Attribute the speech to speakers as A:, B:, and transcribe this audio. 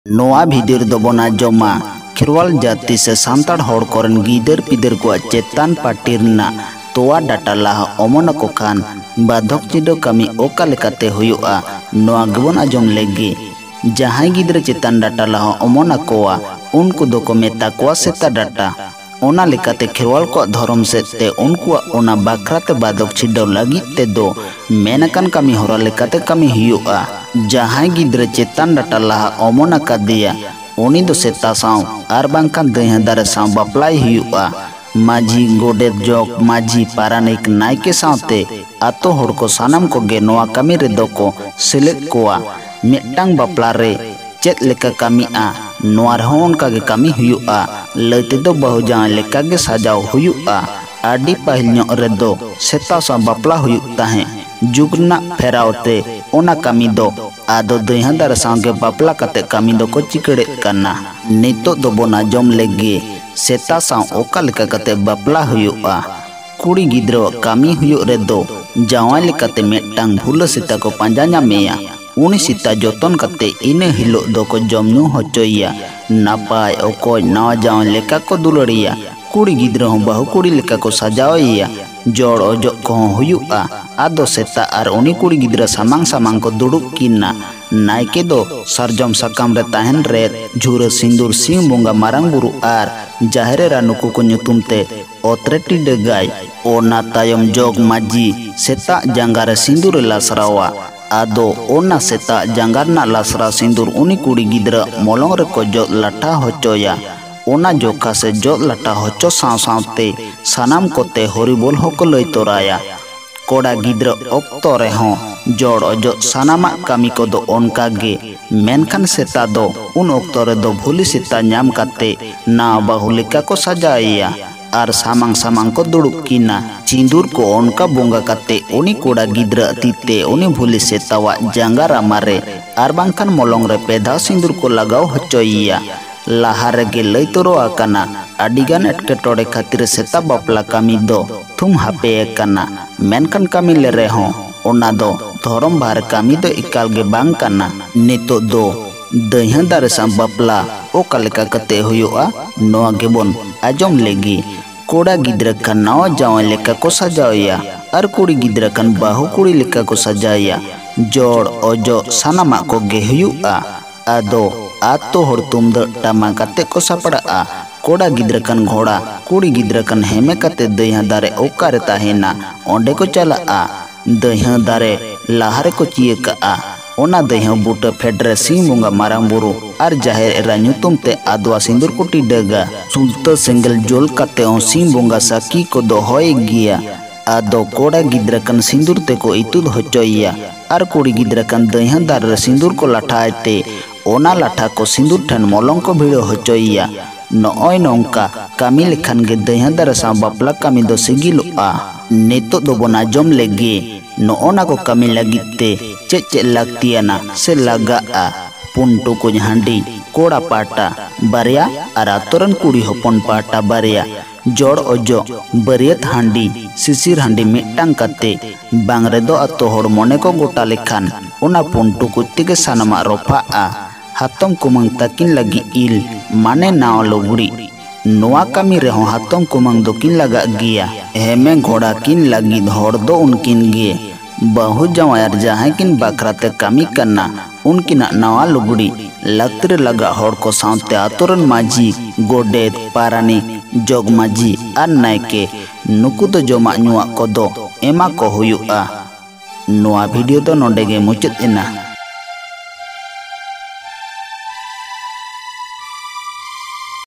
A: नोआ भिडियो दो बना जमा खेरवाल जाति से सांताड़ होड़ कोरन गिदर पिदर को चेतान पार्टीरना तोआ डाटा लाहा ओमन को खान बाधक चिदो कमी ओका लेकाते हुयुआ नोआ गबन आजम लेगे जहां गिदर चेतान डाटा लाहा ओमन कोआ उनको दो को मेता कोआ सेता डाटा ओना लेकाते खेरवाल को धर्म से ते उनको ओना बाखराते बाधक चिदो लगी ते दो मेनकन कमी होरा लेकाते कमी हुयुआ जहां गिदर चेतान डाटा लाहा ओमन का दिया उनी दो सेता साव आर बांकान दहिया दारे साव बापलाई हुयुआ माझी गोडेत जोक माझी पारानिक नायके सावते आतो होड़ को सानाम को गे नोआ कमी रे दो को सेलेद कोआ मिट्टांग बापला रे चेत लेका कमी आ नोआ रहो उनका गे कमी हुयुआ लैते दो बहु जान लेका गे सजाव हुयुआ आडी पाहिल ᱧᱚᱜ रे दो सेता साव बापला हुयुक ताहे जुगना फेरावते ओना कमी दो आदो दहिया दारे सावगे बापला कते कमी दो को चिकड़े कना नितो दो बोना जम लेगे सेता साव ओका लेका कते बापला हुयुआ कुड़ी गिद्रो कमी हुयुक रे दो जावाई लेकाते मेट्टांग भूल सीता को पांजा ᱧᱟᱢᱮᱭᱟ उनी सीता जतन कते इन हिलो दो को जमनु होचोया नापाय ओकोय नावा जावाई लेका को दुलड़िया कुड़ी गिद्रो बहु कुड़ी लेका को सजावैया जोड़ ओजो को हुयुआ आदो सेता आर उनी कुड़ी गिद्रा सामांग सामांग को दुड़ुब किना नायके दो सरजम सकाम रे ताहन रे झुर सिंदूर सिंह बोंगा मारांग बुरु आर जाहेरे रानुकु को ᱧᱩᱛᱩᱢते ओत्रेटी डगाय ओना तायम जोग माजी सेता जांगारे सिंदूर लासरावा आदो ओना सेता जांगारना लासरा सिंदूर उनी कुड़ी गिद्रा मोलोंग रे को जो लाठा होचोया ओना जोखा से जो लाटा होचो साव सावते सानाम कोते हरिबोल होको लई तोराया कोड़ा गिद्रा ओक्तो रे हों जोड़ ओजो सानामा कमी को दो ओनका गे मेनखान सेता दो उन ओक्तो रे दो भूली सेता ᱧᱟᱢ काते ना बाहुलिका को सजाया आर सामांग सामांग को दुड़ुब किना चिंदूर को ओनका बोंगा काते उनी कोड़ा गिद्रा तीते उनी भूली सेतावा जांगारा मारे आर बांखान मोलोंग रे पेधा सिंदूर को लगाव होचोया लाहारे गे लई तोरो आकाना आडिगान एटकेटोड़े खातिर सेता बापला कमी दो थुम हापे काना मेनकान कमी ले रे हों ओना दो धरम बाहर कमी दो इकाल गे बांग काना नितो दो दहिया दारे सा बापला ओका लेका कते हुयुआ नोआ गेबोन आजम लेगी कोड़ा गिद्रा का नावा जावाई लेका को सजावया आर कुड़ी गिद्रा कन बाहु कुड़ी लेका को सजाया जोड़ ओजो सानामा को गे हुयुआ आदो आतो होड़ तुम दो टामा कते को सपड़ा कोड़ा गिद्रा कन घोड़ा कुड़ी गिद्रा कन हेमे कते दहिया दारे ओकारे ताहेना ओंडे को चला दहिया दारे लाहारे को चिए का ओना दहिया बूटा फेडरे सिंह बोंगा मारांग बुरु आर जाहेर एरा ᱧᱩᱛᱩᱢ ते आदवा सिंदूर कुटी डगा सुल्ता सेंगल जोल कते सिंह बोंगा साकी को दो होय गिया आदो कोड़ा गिद्रा कन सिंदूर ते को इतुद होचोया आर कुड़ी गिद्रा कन दहिया दारे सिंदूर को लाठाते ओना लाठा को सिंदूर ठन मोलोंग को भिड़ो होचोया नोय नोंका कमी लेखान गे दहिया दारे सा बापला कमी दो सिगिलुआ नितो दो बोना जम लेगे नोना को कमी लगिते चे लगतियाना से लगा पुंटू को हांडी कोड़ा पाटा बारिया और आतोरन कुड़ी होपन पाटा बारिया जोड़ ओजो बरियत हांडी सिसिर हांडी मिट्टांग कते बांगरे दो आतो होड़ मोने को गोटा लेखान ओना पुंटू कुत्ती के सानमा रोफा हातम कुमंग तकिन लगी इल माने नाव लोगड़ी नोआ कमी रहो हातम कुमंग दो किन लगा गिया हेमे घोड़ा किन लगी होड़ दो उनकिन गे बहु जवायर जहां किन बाखराते कमी करना उनकिन नवा लुगड़ी लत्र लगा होड़ को सावते आतोरन माझी गोडेत पारानिक जोग माझी आर नायके नुकु दो जमा ᱧᱩᱣᱟᱜ को दो एमा को हुयुआ नोआ वीडियो दो नोंडे गे मुचाद एना।